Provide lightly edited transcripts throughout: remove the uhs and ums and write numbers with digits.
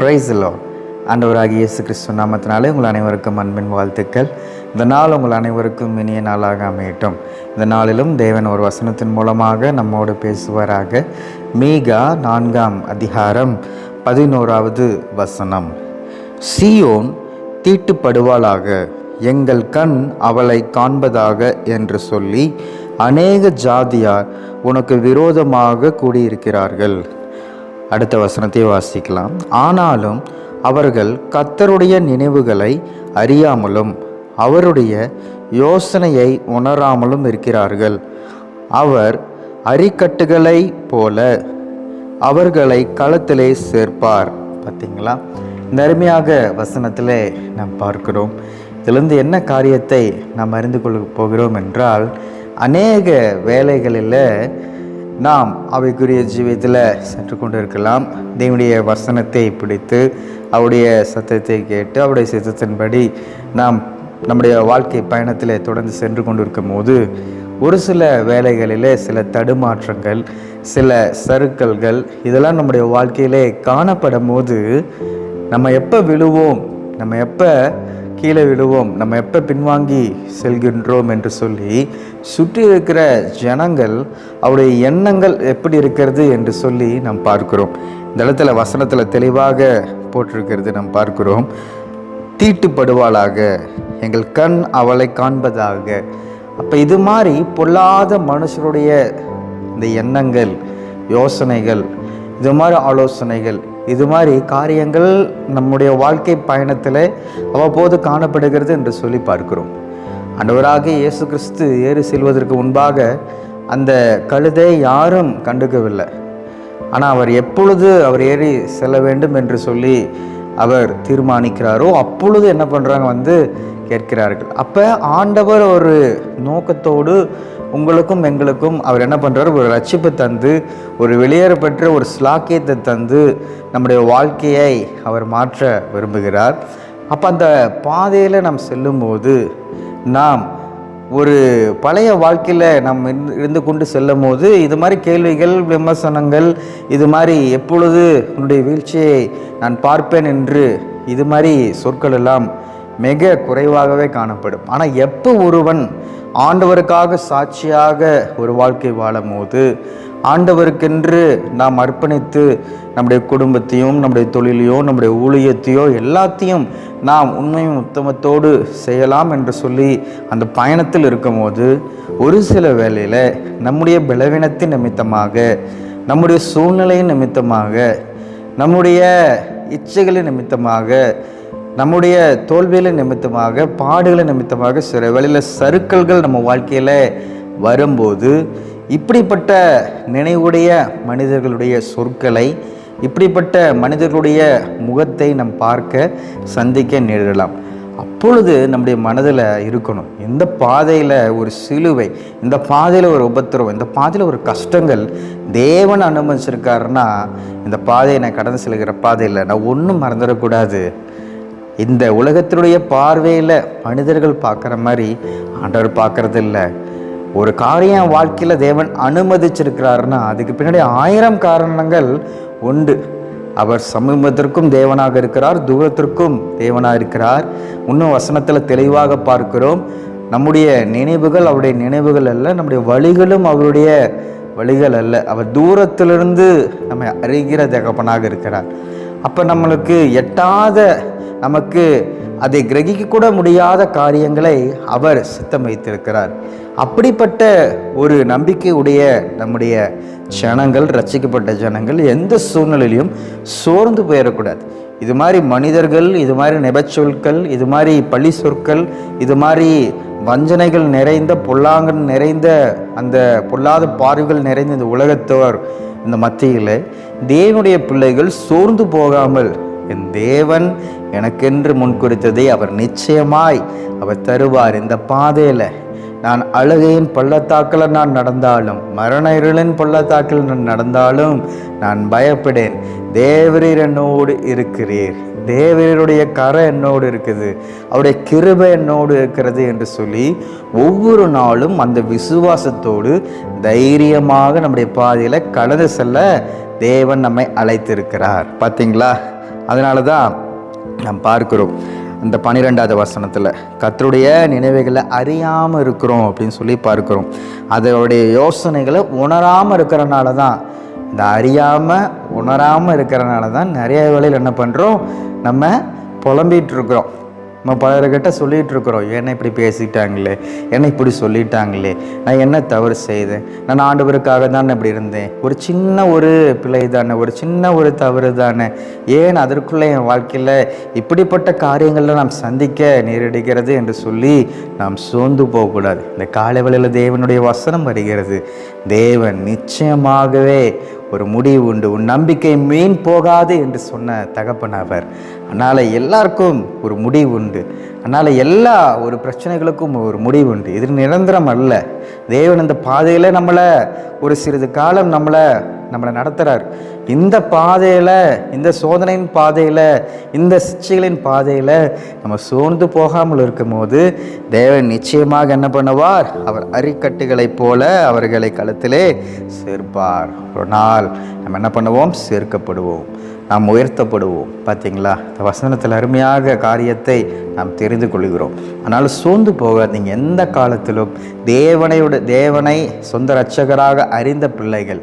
Praise the Lord. ஆண்டவராகிய இயேசு கிறிஸ்து நாமத்தினாலே உங்கள் அனைவருக்கும் அன்பின் வாழ்த்துக்கள். இந்த நாள் உங்கள் அனைவருக்கும் இனிய நாளாக அமையட்டும். இந்த நாளிலும் தேவன் ஒரு வசனத்தின் மூலமாக நம்மோடு பேசுவாராக. மீகா 4ஆம் அதிகாரம் 11வது வசனம். சீயோன் தீட்டுப்படுவாளாக, எங்கள் கண் அவளை காண்பதாக என்று சொல்லி அநேக ஜாதியார் உனக்கு விரோதமாக கூடியிருக்கிறார்கள். அடுத்த வசனத்தை வாசிக்கலாம். ஆனாலும் அவர்கள் கர்த்தருடைய நினைவுகளை அறியாமலும் அவருடைய யோசனையை உணராமலும் இருக்கிறார்கள். அவர் அரிக்கட்டுகளை போல அவர்களை களத்திலே சேர்ப்பார். பார்த்தீங்களா? இந்த அருமையாக வசனத்திலே நாம் பார்க்கிறோம். இதிலிருந்து என்ன காரியத்தை நாம் அறிந்து கொள்ள போகிறோம் என்றால், அநேக வேலைகளில் நாம் அவைக்குரிய ஜீவியத்தில் சென்று கொண்டு இருக்கலாம். தேவனுடைய வசனத்தை பிடித்து அவருடைய சத்தத்தை கேட்டு அவருடைய சித்தத்தின்படி நாம் நம்முடைய வாழ்க்கை பயணத்தில் தொடர்ந்து சென்று கொண்டு இருக்கும் போது ஒரு சில வேலைகளில் சில தடுமாற்றங்கள், சில சறுக்கல்கள் இதெல்லாம் நம்முடைய வாழ்க்கையிலே காணப்படும் போது நம்ம எப்போ விழுவோம், நம்ம எப்போ கீழே விழுவோம், நம்ம எப்போ பின்வாங்கி செல்கின்றோம் என்று சொல்லி சுற்றி இருக்கிற ஜனங்கள் அவருடைய எண்ணங்கள் எப்படி இருக்கிறது என்று சொல்லி நாம் பார்க்கிறோம். இந்த இடத்துல வசனத்தில் தெளிவாக போட்டிருக்கிறது நாம் பார்க்கிறோம். தீட்டுப்படுவாளாக, எங்கள் கண் அவளை காண்பதாக. அப்போ இது மாதிரி பொல்லாத மனுஷருடைய இந்த எண்ணங்கள், யோசனைகள், இது மாதிரி ஆலோசனைகள், இது மாதிரி காரியங்கள் நம்முடைய வாழ்க்கை பயணத்தில் அவ்வப்போது காணப்படுகிறது என்று சொல்லி பார்க்கிறோம். ஆண்டவராக இயேசு கிறிஸ்து ஏறி செல்வதற்கு முன்பாக அந்த கழுதை யாரும் கண்டுக்கவில்லை. ஆனால் அவர் எப்பொழுது அவர் ஏறி செல்ல வேண்டும் என்று சொல்லி அவர் தீர்மானிக்கிறாரோ அப்பொழுது என்ன பண்ணுறாங்க, கேட்கிறார்கள். அப்போ ஆண்டவர் ஒரு நோக்கத்தோடு உங்களுக்கும் எங்களுக்கும் அவர் என்ன பண்ணுறார், ஒரு ரட்சிப்பு தந்து, ஒரு வெளியேறப்பெற்ற ஒரு ஸ்லாக்கியத்தை தந்து நம்முடைய வாழ்க்கையை அவர் மாற்ற விரும்புகிறார். அப்போ அந்த பாதையில் நாம் செல்லும்போது, நாம் ஒரு பழைய வாழ்க்கையில் நாம் இருந்து கொண்டு செல்லும் போது இது மாதிரி கேள்விகள், விமர்சனங்கள், இது மாதிரி எப்பொழுது உன்னுடைய வீழ்ச்சியை நான் பார்ப்பேன் என்று இது மாதிரி சொற்கள் எல்லாம் மிக குறைவாகவே காணப்படும். ஆனால் எப்போ ஒருவன் ஆண்டவருக்காக சாட்சியாக ஒரு வாழ்க்கை வாழும் போது, ஆண்டவருக்கென்று நாம் அர்ப்பணித்து நம்முடைய குடும்பத்தையும், நம்முடைய தொழிலையோ, நம்முடைய ஊழியத்தையோ எல்லாத்தையும் நாம் உண்மையும் உத்தமத்தோடு செய்யலாம் என்று சொல்லி அந்த பயணத்தில் இருக்கும்போது ஒரு சில வேளையில் நம்முடைய பலவீனத்தின் நிமித்தமாக, நம்முடைய சூழ்நிலையின் நிமித்தமாக, நம்முடைய இச்சைகளின் நிமித்தமாக, நம்முடைய தோல்விகளின் நிமித்தமாக, பாடுகளின் நிமித்தமாக சில வேளையில் சறுக்கல்கள் நம்ம வாழ்க்கையில் வரும்போது இப்படிப்பட்ட நினைவுடைய மனிதர்களுடைய சொற்களை, இப்படிப்பட்ட மனிதர்களுடைய முகத்தை நம் பார்க்க சந்திக்க நேரிடலாம். அப்பொழுது நம்முடைய மனதில் இருக்கணும், இந்த பாதையில் ஒரு சிலுவை, இந்த பாதையில் ஒரு உபத்திரவம், இந்த பாதையில் ஒரு கஷ்டங்கள் தேவன் அனுமதிச்சிருக்காருன்னா இந்த பாதையை நான் கடந்து செல்கிற பாதையில் நான் ஒன்றும் மறந்துடக்கூடாது. இந்த உலகத்தினுடைய பார்வையில் மனிதர்கள் பார்க்குற மாதிரி ஆண்டவர் பார்க்கறது இல்லை. ஒரு காரியம் வாழ்க்கையில் தேவன் அனுமதிச்சிருக்கிறாருன்னா அதுக்கு பின்னாடி 1000 காரணங்கள் உண்டு. அவர் சமீபத்திற்கும் தேவனாக இருக்கிறார், தூரத்திற்கும் தேவனாக இருக்கிறார். இன்னும் வசனத்தில் தெளிவாக பார்க்கிறோம், நம்முடைய நினைவுகள் அவருடைய நினைவுகள் அல்ல, நம்முடைய வழிகளும் அவருடைய வழிகள் அல்ல. அவர் தூரத்திலிருந்து நம்ம அறிகிற தகப்பனாக இருக்கிறார். அப்போ நம்மளுக்கு எட்டாத, நமக்கு அதை கிரகிக்க கூட முடியாத காரியங்களை அவர் சித்தம் வைத்திருக்கிறார். அப்படிப்பட்ட ஒரு நம்பிக்கை உடைய நம்முடைய ஜனங்கள், ரட்சிக்கப்பட்ட ஜனங்கள் எந்த சூழ்நிலையிலும் சோர்ந்து போயிடக்கூடாது. இது மாதிரி மனிதர்கள், இது மாதிரி நெபச்சொற்கள், இது மாதிரி பழி சொற்கள், இது மாதிரி வஞ்சனைகள் நிறைந்த, பொல்லாங்கல் நிறைந்த, அந்த பொல்லாத பார்வைகள் நிறைந்த இந்த உலகத்தவர் இந்த மத்தியில் தேவனுடைய பிள்ளைகள் சோர்ந்து போகாமல், என் தேவன் எனக்கென்று முன்குறித்ததை அவர் நிச்சயமாய் அவர் தருவார். இந்த பாதையில் நான் அழுகையின் பள்ளத்தாக்கில் நான் நடந்தாலும், மரண இருளின் பள்ளத்தாக்கில் நான் நடந்தாலும் நான் பயப்படேன். தேவரீர் என்னோடு இருக்கிறீர், தேவருடைய கரை என்னோடு இருக்குது, அவருடைய கிருபை என்னோடு இருக்கிறது என்று சொல்லி ஒவ்வொரு நாளும் அந்த விசுவாசத்தோடு தைரியமாக நம்முடைய பாதையில் கடந்து செல்ல தேவன் நம்மை அழைத்திருக்கிறார். பார்த்தீங்களா? அதனால தான் நாம் பார்க்கிறோம் இந்த 12வது வசனத்தில் கர்த்தருடைய நினைவுகளை அறியாமல் இருக்கிறோம் அப்படின்னு சொல்லி பார்க்கிறோம். அதோடைய யோசனைகளை உணராமல் இருக்கிறனால தான், இந்த அறியாமல் உணராமல் இருக்கிறனால தான் நிறைய வேளையில் என்ன பண்ணுறோம், நம்ம புலம்பிகிட்டு இருக்கிறோம். நம்ம பலர்கிட்ட சொல்லிகிட்டு இருக்கிறோம், என்னை இப்படி பேசிட்டாங்களே, என்னை இப்படி சொல்லிட்டாங்களே, நான் என்ன தவறு செய்தேன், நான் ஆண்டவருக்காக தான் இப்படி இருந்தேன், ஒரு சின்ன ஒரு பிழை தானே, ஒரு சின்ன ஒரு தவறு தானே, ஏன் அதற்குள்ளே என் வாழ்க்கையில் இப்படிப்பட்ட காரியங்களில் நாம் சந்திக்க நேரிடுகிறது என்று சொல்லி நாம் சோர்ந்து போகக்கூடாது. இந்த காலை வேளையில் தேவனுடைய வசனம் வருகிறது. தேவன் நிச்சயமாகவே ஒரு முடிவு உண்டு, உன் நம்பிக்கை மீன் போகாது என்று சொன்ன தகப்பன் அவர். அதனால் எல்லாருக்கும் ஒரு முடிவு உண்டு. அதனால் எல்லா ஒரு பிரச்சனைகளுக்கும் ஒரு முடிவு உண்டு. இது நிரந்தரம் அல்ல. தேவன் இந்த பாதையில் நம்மளை ஒரு சிறிது காலம் நம்மளை நடத்துகிறார். இந்த பாதையில், இந்த சோதனையின் பாதையில், இந்த சிச்சைகளின் பாதையில் நம்ம சோர்ந்து போகாமல் இருக்கும் போது தேவன் நிச்சயமாக என்ன பண்ணுவார், அவர் அரிக்கட்டுகளைப் போல அவர்களை களத்திலே சேர்ப்பார். ஒரு நாள் நம்ம என்ன பண்ணுவோம், சேர்க்கப்படுவோம், நாம் உயர்த்தப்படுவோம். பார்த்தீங்களா, இந்த வசனத்தில் அருமையாக காரியத்தை நாம் தெரிந்து கொள்கிறோம். அதனால் சோர்ந்து போகாதீங்க. எந்த காலத்திலும் தேவனை சொந்த இரட்சகராக அறிந்த பிள்ளைகள்,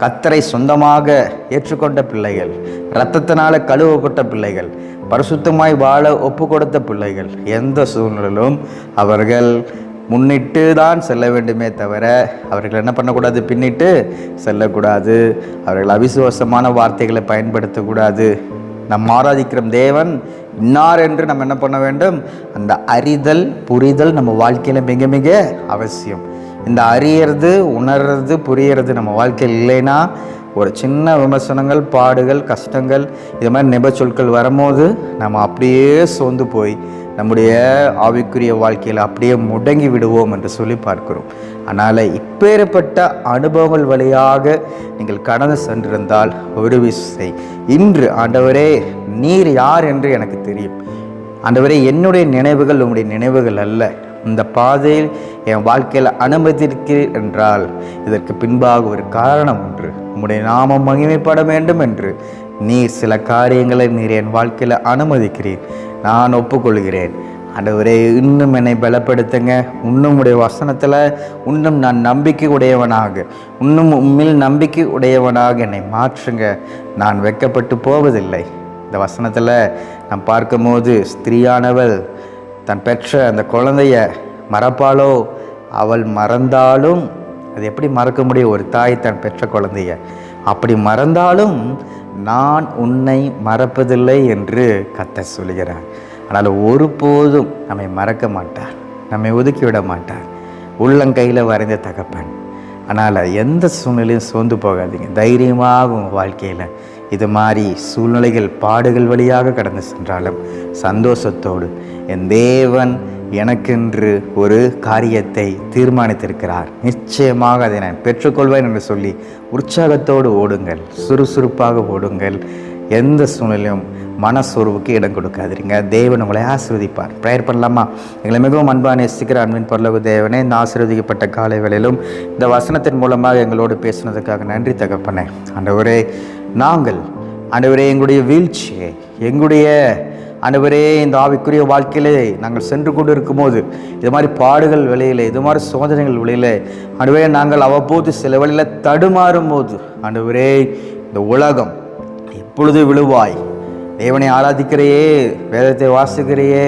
கர்த்தரை சொந்தமாக ஏற்றுக்கொண்ட பிள்ளைகள், இரத்தத்தினால கழுவப்பட்ட பிள்ளைகள், பரிசுத்தமாய் வாழ ஒப்பு கொடுத்த பிள்ளைகள், எந்த சூழ்நிலையிலும் அவர்கள் முன்னிட்டு தான் செல்ல வேண்டுமே தவிர அவர்கள் என்ன பண்ணக்கூடாது, பின்னிட்டு செல்லக்கூடாது. அவர்கள் அவிசுவாசமான வார்த்தைகளை பயன்படுத்தக்கூடாது. நம் ஆராதிக்கிற தேவன் இன்னார் என்று நம்ம என்ன பண்ண வேண்டும், அந்த அறிதல் புரிதல் நம்ம வாழ்க்கையில் மிக மிக அவசியம். இந்த அறியறது, உணர்றது, புரியறது நம்ம வாழ்க்கையில் இல்லைன்னா ஒரு சின்ன விமர்சனங்கள், பாடுகள், கஷ்டங்கள், இது மாதிரி நிபச்சொற்கள் வரும்போது நம்ம அப்படியே சோர்ந்து போய் நம்முடைய ஆவிக்குரிய வாழ்க்கையில் அப்படியே முடங்கி விடுவோம் என்று சொல்லி பார்க்கிறோம். அதனால் இப்பேற்பட்ட அனுபவங்கள் வழியாக நீங்கள் கடந்து சென்றிருந்தால் ஒரு விஷயம், இன்று ஆண்டவரே நீர் யார் என்று எனக்கு தெரியும். ஆண்டவரே என்னுடைய நினைவுகள் உங்களுடைய நினைவுகள் அல்ல. இந்த பாதையில் என் வாழ்க்கையில் அனுமதிக்கிறீர் என்றால் இதற்கு பின்பாக ஒரு காரணம் ஒன்று, உம்முடைய நாமம் மகிமைப்பட வேண்டும் என்று நீர் சில காரியங்களை நீர் என் வாழ்க்கையில் அனுமதிக்கிறீர். நான் ஒப்புக்கொள்கிறேன். ஆண்டவரே இன்னும் என்னை பலப்படுத்துங்க. இன்னும் உடைய வசனத்தில் இன்னும் நான் நம்பிக்கை உடையவனாக, இன்னும் உம்மில் நம்பிக்கை உடையவனாக என்னை மாற்றுங்க. நான் வெட்கப்பட்டு போவதில்லை. இந்த வசனத்தில் நான் பார்க்கும்போது ஸ்திரீயானவள் தன் பெற்ற அந்த குழந்தைய மறப்பாளோ, அவள் மறந்தாலும் அது எப்படி மறக்க முடியும், ஒரு தாய் தன் பெற்ற குழந்தைய அப்படி மறந்தாலும் நான் உன்னை மறப்பதில்லை என்று கர்த்தர் சொல்கிறார். ஆனால் ஒருபோதும் நம்மை மறக்க மாட்டார், நம்மை ஒதுக்கிவிட மாட்டார். உள்ளங்கையில் வரைந்த தகப்பன். அதனால் எந்த சூழ்நிலையும் சோர்ந்து போகாதீங்க. தைரியமாக உங்கள் வாழ்க்கையில் இது மாதிரி சூழ்நிலைகள், பாடுகள் வழியாக கடந்து சென்றாலும் சந்தோஷத்தோடு என் தேவன் எனக்கென்று ஒரு காரியத்தை தீர்மானித்திருக்கிறார், நிச்சயமாக அதை நான் பெற்றுக்கொள்வேன் என்று சொல்லி உற்சாகத்தோடு ஓடுங்கள், சுறுசுறுப்பாக ஓடுங்கள். எந்த சூழ்நிலையும் மனசோர்வுக்கு இடம் கொடுக்காதீங்க. தேவன் உங்களை ஆசீர்வதிப்பார். ப்ரேயர் பண்ணலாமா? எங்களை மிகவும் அன்பாக நேசிக்கிற அன்பின் பரலோக தேவனே, இந்த ஆசீர்வதிக்கப்பட்ட காலை வேளையிலும் இந்த வசனத்தின் மூலமாக எங்களோடு பேசினதுக்காக நன்றி தகப்பனே. ஆண்டவரே, நாங்கள் ஆண்டவரே எங்களுடைய வீழ்ச்சியை, எங்களுடைய ஆண்டவரே இந்த ஆவிக்குரிய வாழ்க்கையிலே நாங்கள் சென்று கொண்டு இருக்கும்போது இது மாதிரி பாடுகள் வெளியில், இது மாதிரி சோதனைகள் வெளியில் ஆண்டவரே நாங்கள் அவ்வப்போது சில வழியில் தடுமாறும் போது ஆண்டவரே இந்த உலகம் எப்பொழுது விழுவாய், தேவனை ஆராதிக்கிறையே, வேதத்தை வாசிக்கிறையே,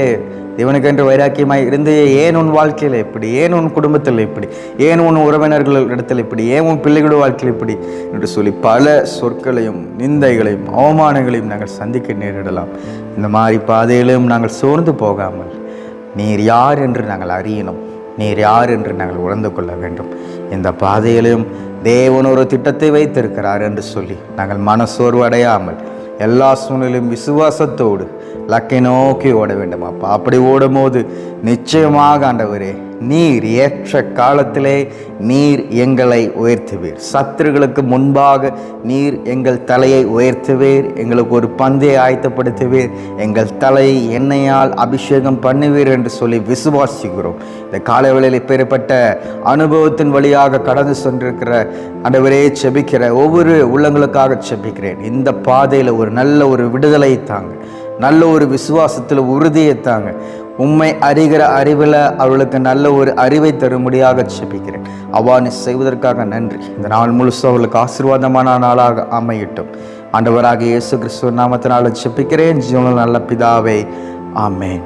தேவனுக்கென்று வைராக்கியமாய் இருந்து ஏன் உன் வாழ்க்கையில் இப்படி, ஏன் உன் குடும்பத்தில் இப்படி, ஏன் உன் உறவினர்கள் இடத்தில் இப்படி, ஏன் உன் பிள்ளைகளோட வாழ்க்கையில் இப்படி என்று சொல்லி பல சொற்களையும் நிந்தைகளையும் அவமானங்களையும் நாங்கள் சந்திக்க நேரிடலாம். இந்த மாதிரி பாதையிலும் நாங்கள் சோர்ந்து போகாமல் நீர் யார் என்று நாங்கள் அறியணும், நீர் யார் என்று நாங்கள் உணர்ந்து கொள்ள வேண்டும். இந்த பாதையிலும் தேவன் ஒரு திட்டத்தை வைத்திருக்கிறார் என்று சொல்லி நாங்கள் மனசோர்வு அடையாமல் எல்லா சூழ்நிலையும் விசுவாசத்தோடு லக்கை நோக்கி ஓட வேண்டும். அப்பா, அப்படி ஓடும் போது நிச்சயமாக ஆண்டவரே நீர் ஏற்ற காலத்திலே நீர் எங்களை உயர்த்துவீர். சத்துருகளுக்கு முன்பாக நீர் எங்கள் தலையை உயர்த்துவீர். எங்களுக்கு ஒரு பந்தையை ஆயத்தப்படுத்துவீர். எங்கள் தலை எண்ணெயால் அபிஷேகம் பண்ணுவீர் என்று சொல்லி விசுவாசிக்கிறோம். இந்த காலை வேளையில் இப்பேற்பட்ட அனுபவத்தின் வழியாக கடந்து சென்றிருக்கிற ஆண்டவரே செபிக்கிற ஒவ்வொரு உள்ளங்களுக்காக செபிக்கிறேன். இந்த பாதையில் ஒரு நல்ல ஒரு விடுதலை தாங்க, நல்ல ஒரு விசுவாசத்தில் உறுதியை தாங்க. உண்மை அறிகிற அறிவில் அவர்களுக்கு நல்ல ஒரு அறிவை தரும்படியாக செபிக்கிறேன். அவ்வாறு செய்வதற்காக நன்றி. இந்த நாள் முழுசும் அவர்களுக்கு ஆசீர்வாதமான நாளாக அமையட்டும். ஆண்டவராகிய இயேசு கிறிஸ்துவின் நாமத்தினால செபிக்கிறேன் ஜீவனில் நல்ல பிதாவே, ஆமென்.